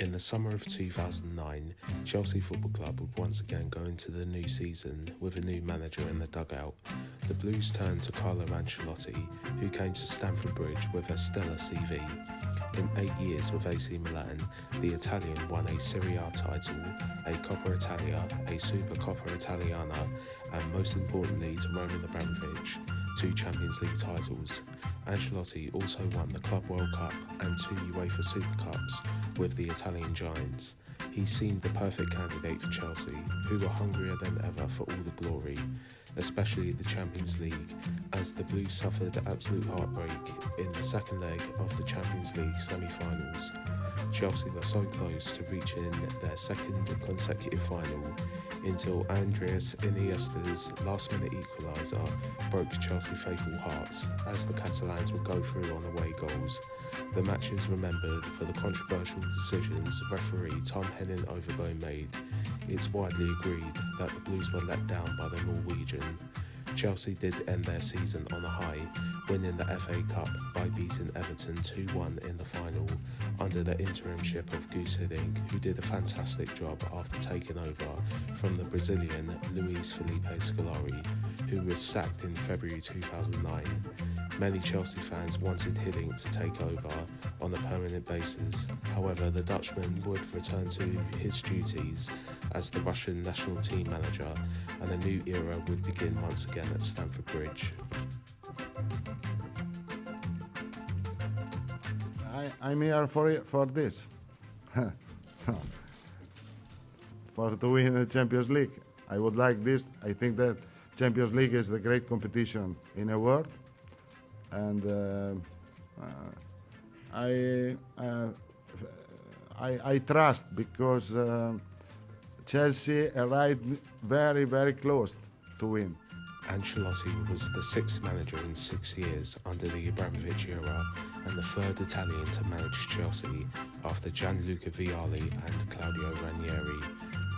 In the summer of 2009, Chelsea Football Club would once again go into the new season with a new manager in the dugout. The Blues turned to Carlo Ancelotti, who came to Stamford Bridge with a stellar CV. In 8 years with AC Milan, the Italian won a Serie A title, a Coppa Italia, a Super Coppa Italiana, and most importantly to Roman Abramovich, 2 Champions League titles. Ancelotti also won the Club World Cup and 2 UEFA Super Cups with the Italian Giants. He seemed the perfect candidate for Chelsea, who were hungrier than ever for all the glory, especially the Champions League, as the Blues suffered absolute heartbreak in the second leg of the Champions League semi-finals. Chelsea were so close to reaching their second consecutive final until Andreas Iniesta's last-minute equaliser broke Chelsea faithful hearts as the Catalans would go through on away goals. The match is remembered for the controversial decisions referee Tom Henning-Overbone made. It's widely agreed that the Blues were let down by the Norwegian. Chelsea did end their season on a high, winning the FA Cup by beating Everton 2-1 in the final under the interimship of Guus Hiddink, who did a fantastic job after taking over from the Brazilian Luis Felipe Scolari, who was sacked in February 2009. Many Chelsea fans wanted Hiddink to take over on a permanent basis. However, the Dutchman would return to his duties as the Russian national team manager, and a new era would begin once again at Stamford Bridge. I'm here for this, for to win the Champions League. I would like this. I think that Champions League is the great competition in the world, and I trust because Chelsea arrived very, very close to win. Ancelotti was the 6th manager in 6 years under the Abramovich era and the 3rd Italian to manage Chelsea after Gianluca Vialli and Claudio Ranieri.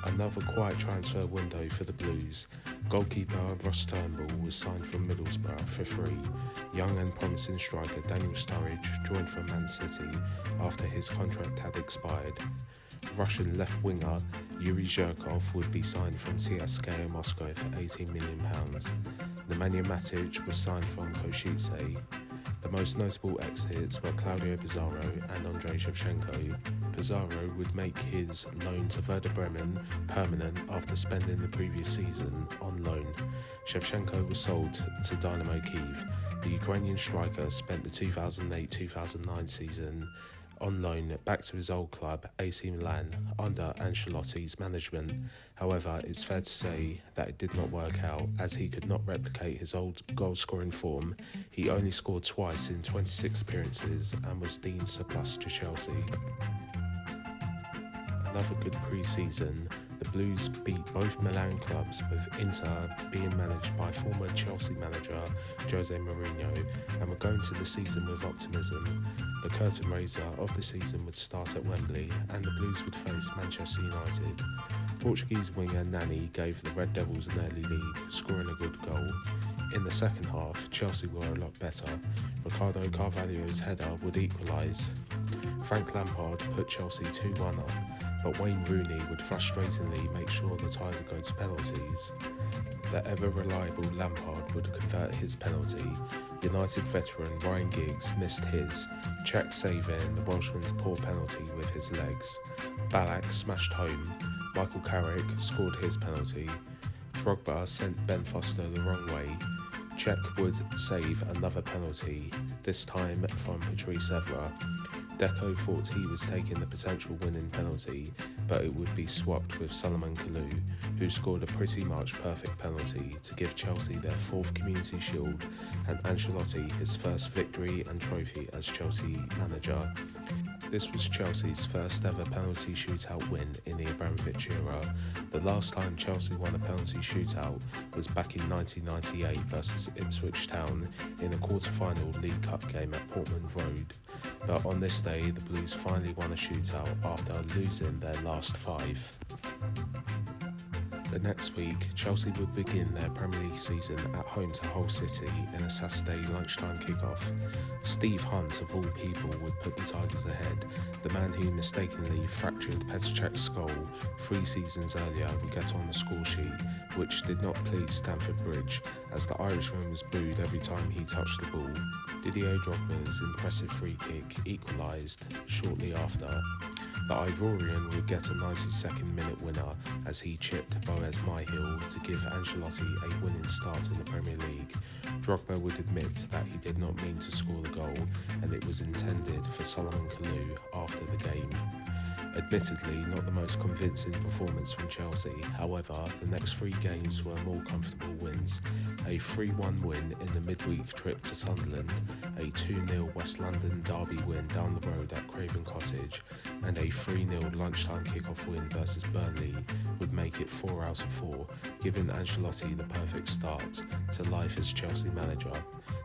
Another quiet transfer window for the Blues. Goalkeeper Ross Turnbull was signed from Middlesbrough for free. Young and promising striker Daniel Sturridge joined from Man City after his contract had expired. Russian left winger Yuri Zhirkov would be signed from CSKA Moscow for £18 million. Nemanja Matic was signed from Košice. The most notable exits were Claudio Pizarro and Andrei Shevchenko. Pizarro would make his loan to Werder Bremen permanent after spending the previous season on loan. Shevchenko was sold to Dynamo Kyiv. The Ukrainian striker spent the 2008-2009 season on loan back to his old club, AC Milan, under Ancelotti's management. However, it's fair to say that it did not work out, as he could not replicate his old goal-scoring form. He only scored twice in 26 appearances and was deemed surplus to Chelsea. Another good pre-season, the Blues beat both Milan clubs, with Inter being managed by former Chelsea manager Jose Mourinho, and were going to the season with optimism. The curtain raiser of the season would start at Wembley, and the Blues would face Manchester United. Portuguese winger Nani gave the Red Devils an early lead, scoring a good goal. In the second half, Chelsea were a lot better. Ricardo Carvalho's header would equalise. Frank Lampard put Chelsea 2-1 up, but Wayne Rooney would frustratingly make sure the tie would go to penalties. The ever-reliable Lampard would convert his penalty. United veteran Ryan Giggs missed his, Czech saving the Welshman's poor penalty with his legs. Ballack smashed home. Michael Carrick scored his penalty. Drogba sent Ben Foster the wrong way. Czech would save another penalty, this time from Patrice Evra. Deco thought he was taking the potential winning penalty, but it would be swapped with Solomon Kalou, who scored a pretty much perfect penalty to give Chelsea their 4th Community Shield and Ancelotti his first victory and trophy as Chelsea manager. This was Chelsea's first ever penalty shootout win in the Abramovich era. The last time Chelsea won a penalty shootout was back in 1998 versus Ipswich Town in a quarter-final League Cup game at Portman Road. But on this day, the Blues finally won a shootout after losing their last 5. The next week, Chelsea would begin their Premier League season at home to Hull City in a Saturday lunchtime kickoff. Steve Hunt, of all people, would put the Tigers ahead. The man who mistakenly fractured Petr Cech's skull 3 seasons earlier would get on the score sheet, which did not please Stamford Bridge, as the Irishman was booed every time he touched the ball. Didier Drogba's impressive free kick equalised shortly after. The Ivorian would get a 92nd minute winner as he chipped Boaz Myhill to give Ancelotti a winning start in the Premier League. Drogba would admit that he did not mean to score the goal and it was intended for Solomon Kalou after the game. Admittedly, not the most convincing performance from Chelsea. However, the next 3 games were more comfortable wins. A 3-1 win in the midweek trip to Sunderland, a 2-0 West London derby win down the road at Craven Cottage, and a 3-0 lunchtime kickoff win versus Burnley would make it 4 out of 4, giving Ancelotti the perfect start to life as Chelsea manager.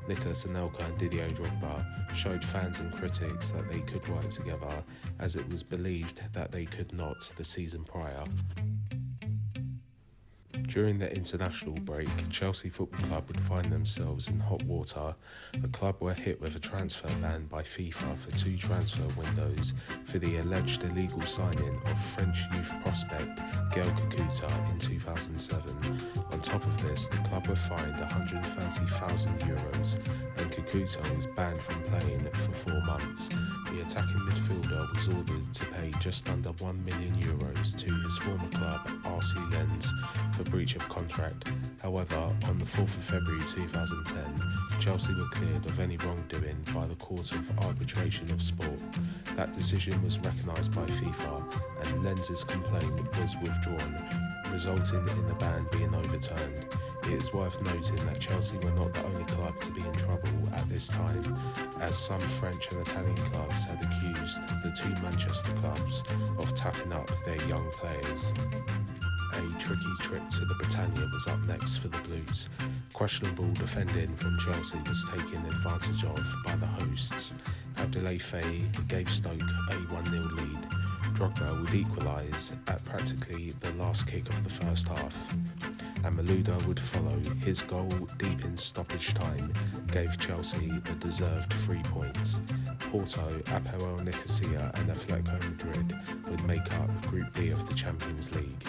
Nicolas Anelka and Didier Drogba showed fans and critics that they could work together, as it was believed that they could not the season prior. During the international break, Chelsea Football Club would find themselves in hot water. The club were hit with a transfer ban by FIFA for 2 transfer windows for the alleged illegal signing of French youth prospect Gaël Kakuta in 2007. On top of this, the club were fined €130,000 and Kakuta was banned from playing for 4 months. The attacking midfielder was ordered to pay just under €1 million to his former club RC Lens for breach of contract. However, on the 4th of February 2010, Chelsea were cleared of any wrongdoing by the Court of Arbitration of Sport. That decision was recognised by FIFA and Lens's complaint was withdrawn, resulting in the ban being overturned. It is worth noting that Chelsea were not the only club to be in trouble at this time, as some French and Italian clubs had accused the 2 Manchester clubs of tapping up their young players. A tricky trip to the Britannia was up next for the Blues. Questionable defending from Chelsea was taken advantage of by the hosts. Abdoulaye Faye gave Stoke a 1-0 lead. Drogba would equalise at practically the last kick of the first half, and Malouda would follow. His goal deep in stoppage time gave Chelsea the deserved 3 points. Porto, Apoel Nicosia and Atletico Madrid would make up Group B of the Champions League.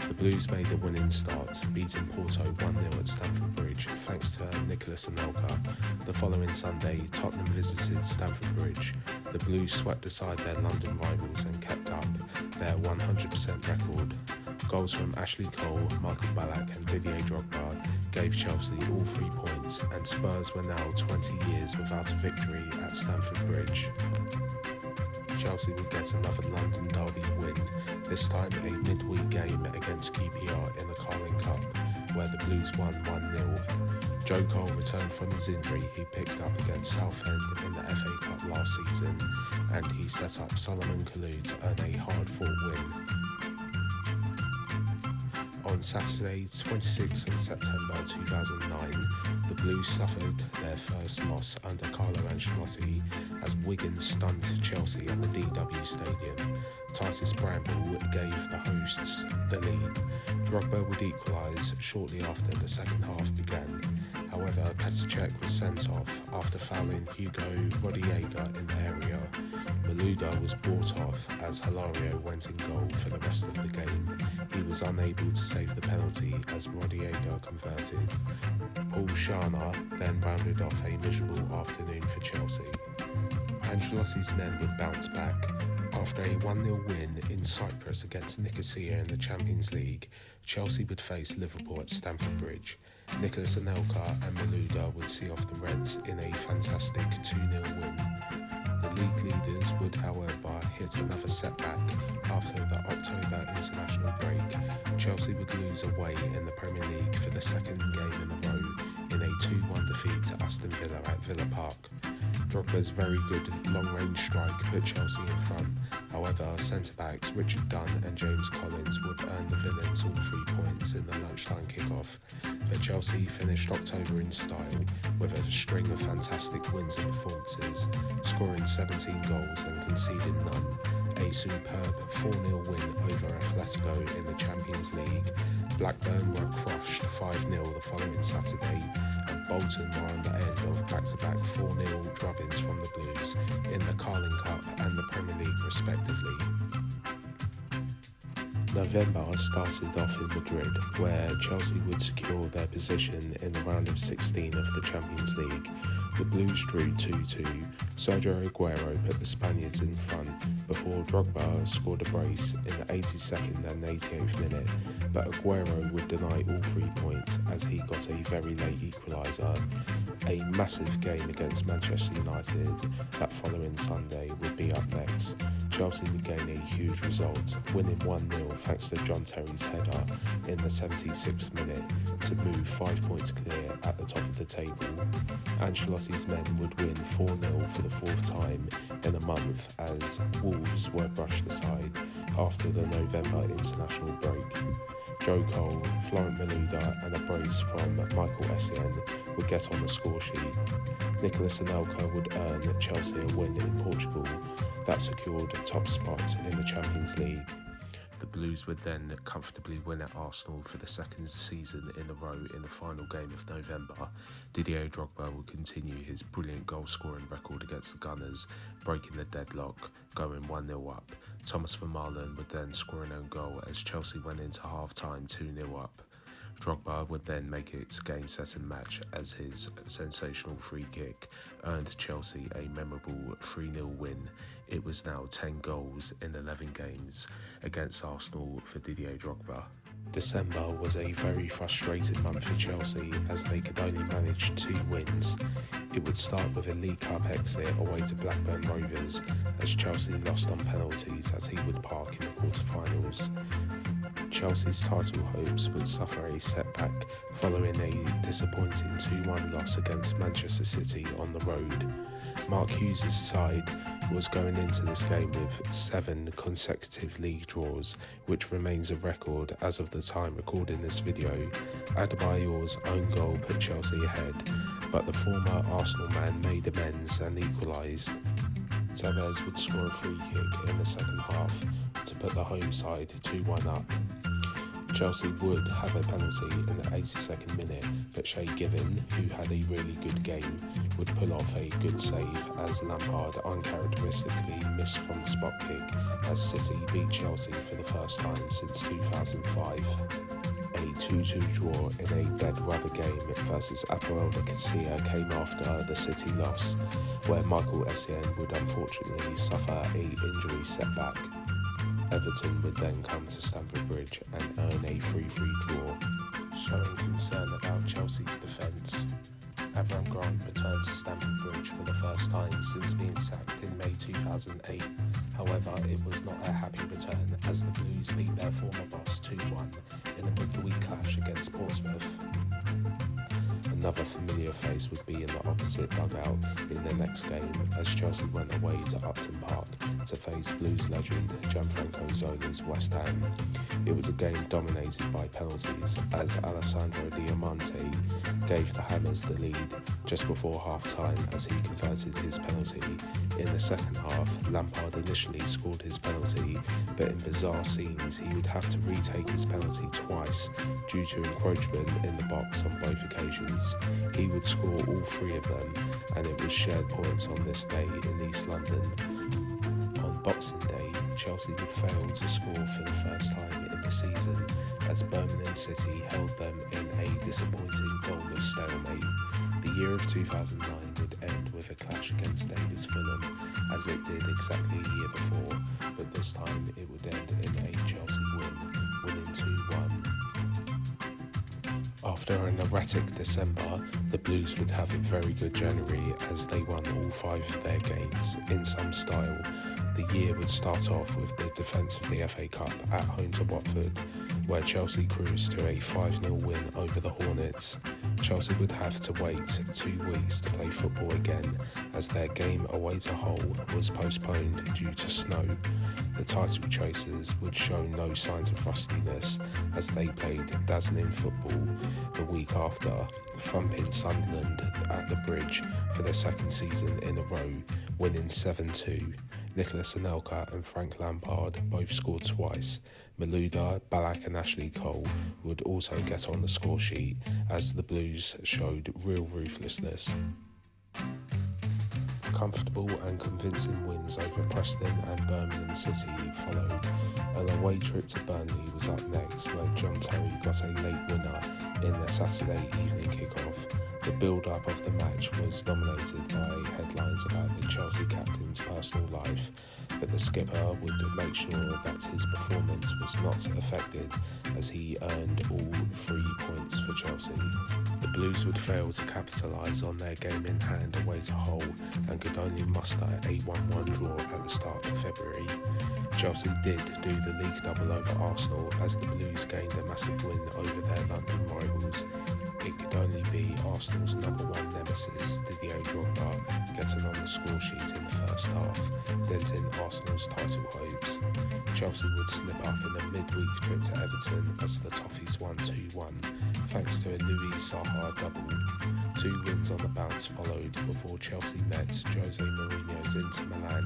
The Blues made a winning start, beating Porto 1-0 at Stamford Bridge thanks to Nicolas Anelka. The following Sunday, Tottenham visited Stamford Bridge. The Blues swept aside their London rivals and kept up their 100% record. Goals from Ashley Cole, Michael Ballack and Didier Drogba gave Chelsea all 3 points, and Spurs were now 20 years without a victory at Stamford Bridge. Chelsea would get another London derby win, this time a midweek game against QPR in the Carling Cup, where the Blues won 1-0. Joe Cole returned from his injury he picked up against Southend in the FA Cup last season, and he set up Solomon Kalou to earn a hard-fought win. On Saturday, 26th of September 2009, the Blues suffered their first loss under Carlo Ancelotti as Wigan stunned Chelsea at the DW Stadium. Titus Bramble gave the hosts the lead. Drogba would equalise shortly after the second half began. However, Petr Cech was sent off after fouling Hugo Rodallega in the area. Malouda was brought off as Hilario went in goal for the rest of the game. He was unable to save the penalty as Rodallega converted. Paul Scharner then rounded off a miserable afternoon for Chelsea. Ancelotti's men would bounce back. After a 1-0 win in Cyprus against Nicosia in the Champions League, Chelsea would face Liverpool at Stamford Bridge. Nicolas Anelka and Malouda would see off the Reds in a fantastic 2-0 win. The league leaders would, however, hit another setback after the October international break. Chelsea would lose away in the Premier League for the second game in a row in a 2-1 defeat to Aston Villa at Villa Park. Drogba's very good long-range strike put Chelsea in front. However, centre-backs Richard Dunn and James Collins would earn the Villains all 3 points in the lunchtime kickoff. But Chelsea finished October in style with a string of fantastic wins and performances, scoring 17 goals and conceding none. A superb 4-0 win over Atletico in the Champions League, Blackburn were crushed 5-0 the following Saturday, and Bolton were on the end of back-to-back 4-0 drubbings from the Blues in the Carling Cup and the Premier League respectively. November started off in Madrid, where Chelsea would secure their position in the round of 16 of the Champions League. The Blues drew 2-2. Sergio Aguero put the Spaniards in front before Drogba scored a brace in the 82nd and 88th minute, but Aguero would deny all 3 points as he got a very late equaliser. A massive game against Manchester United that following Sunday would be up next. Chelsea would gain a huge result, winning 1-0 thanks to John Terry's header in the 76th minute to move 5 points clear at the top of the table. Ancelotti's men would win 4-0 for the fourth time in a month as Wolves were brushed aside after the November international break. Joe Cole, Florent Malouda and a brace from Michael Essien would get on the score sheet. Nicolas Anelka would earn Chelsea a win in Portugal that secured a top spot in the Champions League. The Blues would then comfortably win at Arsenal for the second season in a row in the final game of November. Didier Drogba would continue his brilliant goal-scoring record against the Gunners, breaking the deadlock, going 1-0 up. Thomas Vermaelen would then score an own goal as Chelsea went into half-time 2-0 up. Drogba would then make it game-setting match as his sensational free kick earned Chelsea a memorable 3-0 win. It was now 10 goals in 11 games against Arsenal for Didier Drogba. December was a very frustrating month for Chelsea as they could only manage 2 wins. It would start with a League Cup exit away to Blackburn Rovers as Chelsea lost on penalties at Ewood Park in the quarter-finals. Chelsea's title hopes would suffer a setback following a disappointing 2-1 loss against Manchester City on the road. Mark Hughes' side was going into this game with 7 consecutive league draws, which remains a record as of the time recording this video. Adebayor's own goal put Chelsea ahead, but the former Arsenal man made amends and equalised. Tevez would score a free kick in the second half to put the home side 2-1 up. Chelsea would have a penalty in the 82nd minute, but Shay Given, who had a really good game, would pull off a good save as Lampard uncharacteristically missed from the spot kick as City beat Chelsea for the first time since 2005. A 2-2 draw in a dead rubber game versus Apoel Nicosia came after the City loss, where Michael Essien would unfortunately suffer a injury setback. Everton would then come to Stamford Bridge and earn a 3-3 draw. Showing concern about Chelsea's defence, Avram Grant returned to Stamford Bridge for the first time since being sacked in May 2008. However, it was not a happy return as the Blues beat their former boss 2-1 in a midweek clash against Portsmouth. Another familiar face would be in the opposite dugout in the next game as Chelsea went away to Upton Park to face Blues legend Gianfranco Zola's West Ham. It was a game dominated by penalties as Alessandro Diamante gave the Hammers the lead just before half-time as he converted his penalty. In the second half, Lampard initially scored his penalty, but in bizarre scenes he would have to retake his penalty twice due to encroachment in the box on both occasions. He would score all 3 of them, and it was shared points on this day in East London. On Boxing Day, Chelsea would fail to score for the first time in the season as Birmingham City held them in a disappointing goalless stalemate. The year of 2009 would end with a clash against neighbours Fulham, as it did exactly a year before, but this time it would end in a Chelsea win, winning 2-1. After an erratic December, the Blues would have a very good January as they won all 5 of their games in some style. The year would start off with the defence of the FA Cup at home to Watford, where Chelsea cruised to a 5-0 win over the Hornets. Chelsea would have to wait 2 weeks to play football again as their game away to Hull was postponed due to snow. The title chasers would show no signs of rustiness as they played dazzling football the week after, thumping Sunderland at the Bridge for their second season in a row, winning 7-2. Nicolas Anelka and Frank Lampard both scored twice. Malouda, Ballack and Ashley Cole would also get on the score sheet as the Blues showed real ruthlessness. Comfortable and convincing wins over Preston and Birmingham City followed. An away trip to Burnley was up next, where John Terry got a late winner in the Saturday evening kick-off. The build-up of the match was dominated by headlines about the Chelsea captain's personal life, but the skipper would make sure that his performance was not affected as he earned all 3 points for Chelsea. The Blues would fail to capitalise on their game in hand away to Hull and could only muster a 1-1 draw at the start of February. Chelsea did do the league double over Arsenal as the Blues gained a massive win over their London rivals. It could only be Arsenal's number one nemesis, Didier Drogba, getting on the score sheet in the first half, denting Arsenal's title hopes. Chelsea would slip up in a midweek trip to Everton as the Toffees won 2-1, thanks to a Louis Saha double. 2 wins on the bounce followed before Chelsea met Jose Mourinho's Inter Milan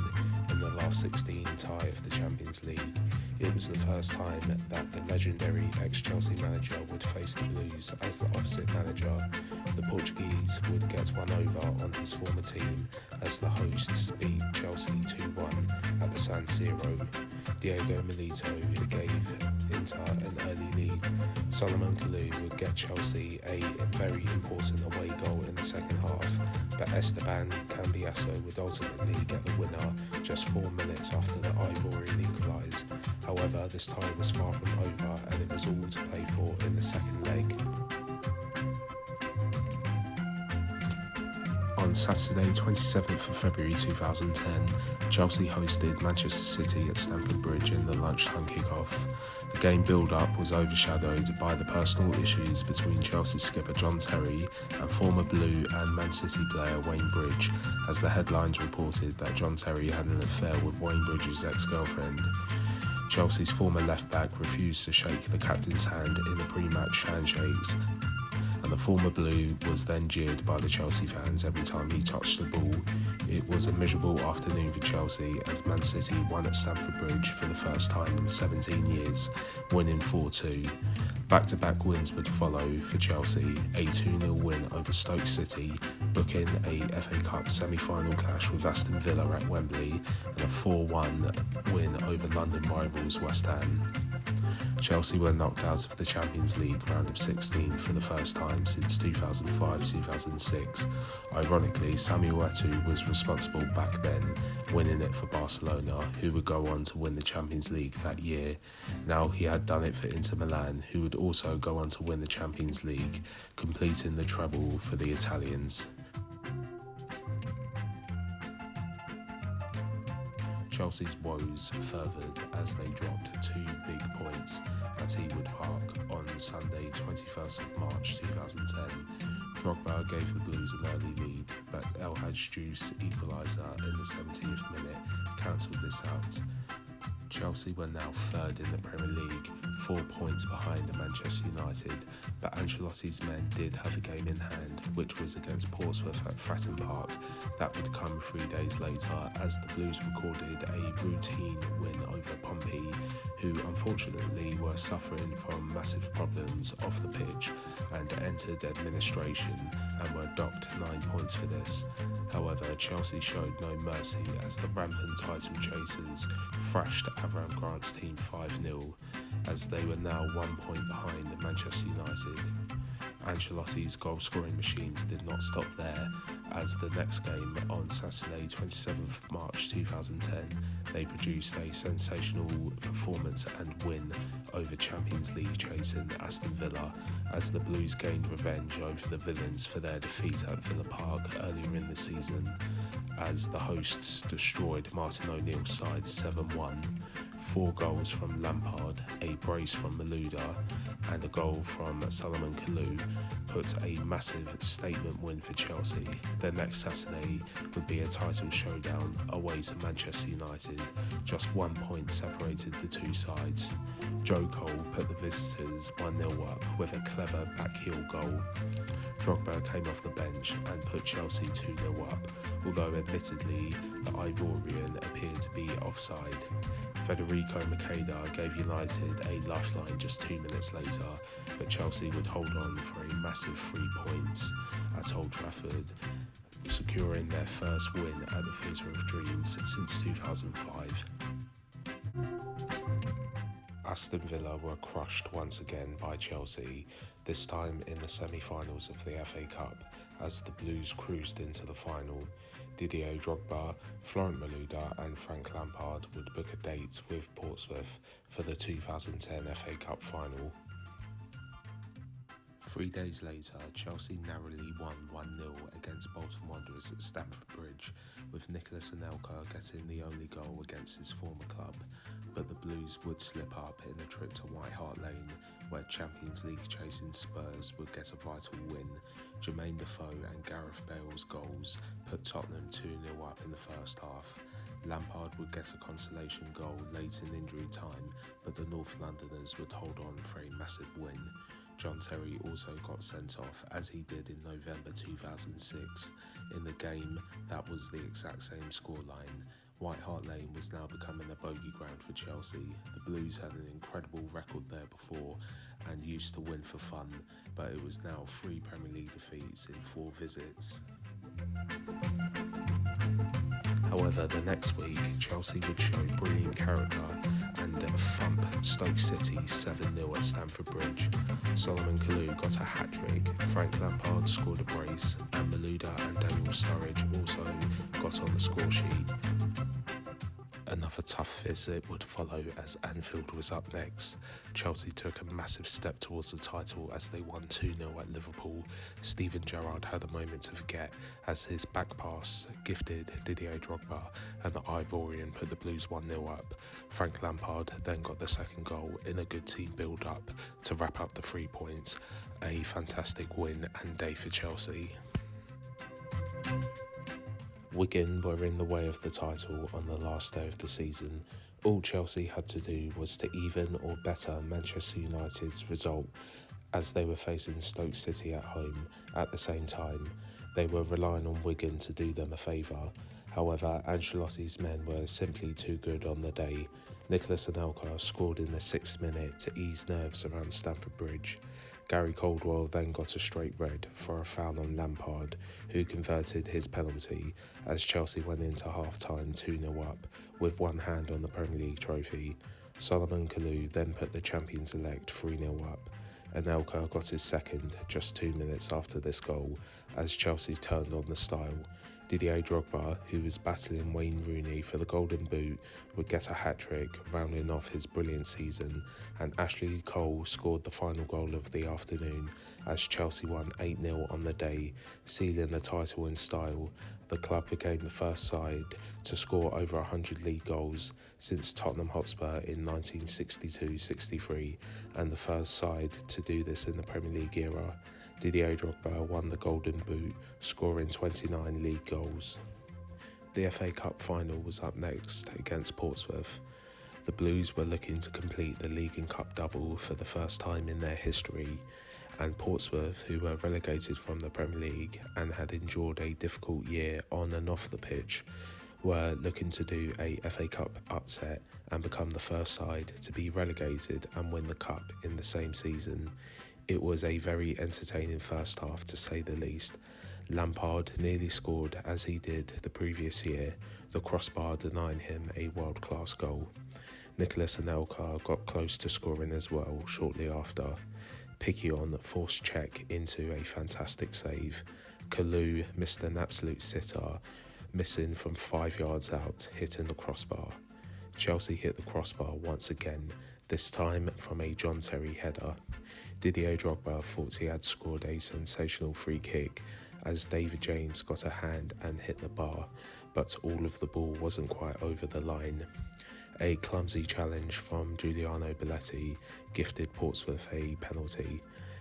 in the last 16 tie of the Champions League. It was the first time that the legendary ex-Chelsea manager would face the Blues as the opposite manager. The Portuguese would get one over on his former team as the hosts beat Chelsea 2-1 at the San Siro. Diego Milito gave Inter an early lead. Solomon Kalou would get Chelsea a very important away goal in the second half, but Esteban Cambiasso would ultimately get the winner just 4 minutes after the Ivorian equalised. However, this tie was far from over and it was all to play for in the second leg. On Saturday 27th of February 2010, Chelsea hosted Manchester City at Stamford Bridge in the lunchtime kick-off. The game build-up was overshadowed by the personal issues between Chelsea skipper John Terry and former Blue and Man City player Wayne Bridge, as the headlines reported that John Terry had an affair with Wayne Bridge's ex-girlfriend. Chelsea's former left-back refused to shake the captain's hand in the pre-match handshakes, and the former Blue was then jeered by the Chelsea fans every time he touched the ball. It was a miserable afternoon for Chelsea as Man City won at Stamford Bridge for the first time in 17 years, winning 4-2. Back-to-back wins would follow for Chelsea, a 2-0 win over Stoke City, booking a FA Cup semi-final clash with Aston Villa at Wembley, and a 4-1 win over London rivals West Ham. Chelsea were knocked out of the Champions League round of 16 for the first time since 2005-2006. Ironically, Samuel Eto'o was responsible back then, winning it for Barcelona, who would go on to win the Champions League that year. Now he had done it for Inter Milan, who would also go on to win the Champions League, completing the treble for the Italians. Chelsea's woes furthered as they dropped 2 big points at Ewood Park on Sunday 21st of March 2010. Drogba gave the Blues an early lead, but El Hadji's equaliser in the 70th minute cancelled this out. Chelsea were now third in the Premier League, 4 points behind Manchester United, but Ancelotti's men did have a game in hand, which was against Portsmouth at Fratton Park. That would come 3 days later as the Blues recorded a routine win over Pompey, who unfortunately were suffering from massive problems off the pitch and entered administration and were docked 9 points for this. However, Chelsea showed no mercy as the rampant title chasers thrashed Avram Grant's team 5-0, as they were now 1 point behind Manchester United. Ancelotti's goal-scoring machines did not stop there, as the next game on Saturday 27th March 2010, they produced a sensational performance and win over Champions League chasing Aston Villa, as the Blues gained revenge over the villains for their defeat at Villa Park earlier in the season, as the hosts destroyed Martin O'Neill's side 7-1. 4 goals from Lampard, a brace from Malouda and a goal from Solomon Kalou put a massive statement win for Chelsea. The next Saturday would be a title showdown away to Manchester United. Just 1 point separated the two sides. Joe Cole put the visitors 1-0 up with a clever backheel goal. Drogba came off the bench and put Chelsea 2-0 up, although admittedly the Ivorian appeared to be offside. Federico Makeda gave United a lifeline just 2 minutes later, but Chelsea would hold on for a massive 3 points at Old Trafford, securing their first win at the Theatre of Dreams since 2005. Aston Villa were crushed once again by Chelsea, this time in the semi-finals of the FA Cup, as the Blues cruised into the final. Didier Drogba, Florent Malouda and Frank Lampard would book a date with Portsmouth for the 2010 FA Cup final. 3 days later, Chelsea narrowly won 1-0 against Bolton Wanderers at Stamford Bridge, with Nicolas Anelka getting the only goal against his former club, but the Blues would slip up in a trip to White Hart Lane, where Champions League chasing Spurs would get a vital win. Jermaine Defoe and Gareth Bale's goals put Tottenham 2-0 up in the first half. Lampard would get a consolation goal late in injury time, but the North Londoners would hold on for a massive win. John Terry also got sent off, as he did in November 2006. In the game, that was the exact same scoreline. White Hart Lane was now becoming a bogey ground for Chelsea. The Blues had an incredible record there before and used to win for fun, but it was now 3 Premier League defeats in 4 visits. However, the next week, Chelsea would show brilliant character and thump Stoke City 7-0 at Stamford Bridge. Solomon Kalou got a hat-trick, Frank Lampard scored a brace, and Malouda and Daniel Sturridge also got on the score sheet. Another tough visit would follow as Anfield was up next. Chelsea took a massive step towards the title as they won 2-0 at Liverpool. Steven Gerrard had a moment to forget as his back pass gifted Didier Drogba and the Ivorian put the Blues 1-0 up. Frank Lampard then got the second goal in a good team build-up to wrap up the 3 points. A fantastic win and day for Chelsea. Wigan were in the way of the title on the last day of the season. All Chelsea had to do was to even or better Manchester United's result, as they were facing Stoke City at home at the same time. They were relying on Wigan to do them a favour. However, Ancelotti's men were simply too good on the day. Nicolas Anelka scored in the 6th minute to ease nerves around Stamford Bridge. Gary Caldwell then got a straight red for a foul on Lampard, who converted his penalty as Chelsea went into half-time 2-0 up with one hand on the Premier League trophy. Solomon Kalou then put the champions-elect 3-0 up. Anelka got his second just 2 minutes after this goal as Chelsea turned on the style. Didier Drogba, who was battling Wayne Rooney for the Golden Boot, would get a hat-trick, rounding off his brilliant season, and Ashley Cole scored the final goal of the afternoon as Chelsea won 8-0 on the day, sealing the title in style. The club became the first side to score over 100 league goals since Tottenham Hotspur in 1962-63, and the first side to do this in the Premier League era. Didier Drogba won the Golden Boot, scoring 29 league goals. The FA Cup final was up next against Portsmouth. The Blues were looking to complete the League and Cup double for the first time in their history, and Portsmouth, who were relegated from the Premier League and had endured a difficult year on and off the pitch, were looking to do a FA Cup upset and become the first side to be relegated and win the Cup in the same season. It was a very entertaining first half, to say the least. Lampard nearly scored as he did the previous year, the crossbar denying him a world-class goal. Nicolas Anelka got close to scoring as well shortly after. Piquion forced Cech into a fantastic save. Kalou missed an absolute sitter, missing from 5 yards out, hitting the crossbar. Chelsea hit the crossbar once again, this time from a John Terry header. Didier Drogba thought he had scored a sensational free kick as David James got a hand and hit the bar, but all of the ball wasn't quite over the line. A clumsy challenge from Giuliano Belletti gifted Portsmouth a penalty.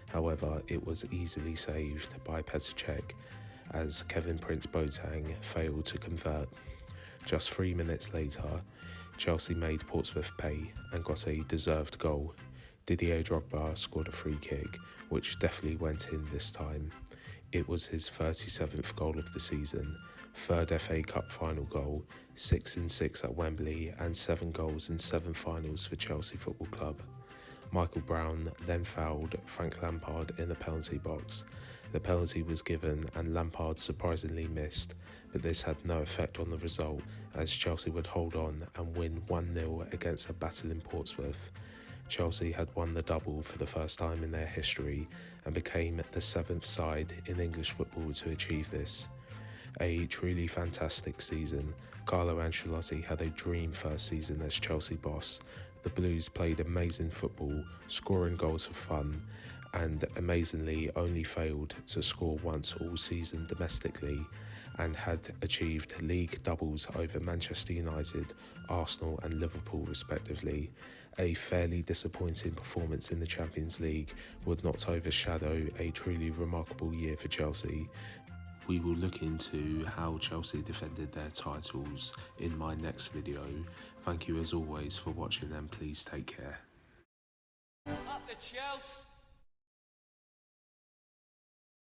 However, it was easily saved by Petr Cech as Kevin Prince Boateng failed to convert. Just 3 minutes later, Chelsea made Portsmouth pay and got a deserved goal. Didier Drogba scored a free kick, which definitely went in this time. It was his 37th goal of the season, 3rd FA Cup final goal, 6 in 6 at Wembley, and 7 goals in 7 finals for Chelsea Football Club. Michael Brown then fouled Frank Lampard in the penalty box. The penalty was given and Lampard surprisingly missed, but this had no effect on the result as Chelsea would hold on and win 1-0 against a battling Portsmouth. Chelsea had won the double for the first time in their history and became the 7th side in English football to achieve this. A truly fantastic season. Carlo Ancelotti had a dream first season as Chelsea boss. The Blues played amazing football, scoring goals for fun, and amazingly only failed to score once all season domestically, and had achieved league doubles over Manchester United, Arsenal and Liverpool respectively. A fairly disappointing performance in the Champions League would not overshadow a truly remarkable year for Chelsea. We will look into how Chelsea defended their titles in my next video. Thank you as always for watching and please take care. Up the Chelsea!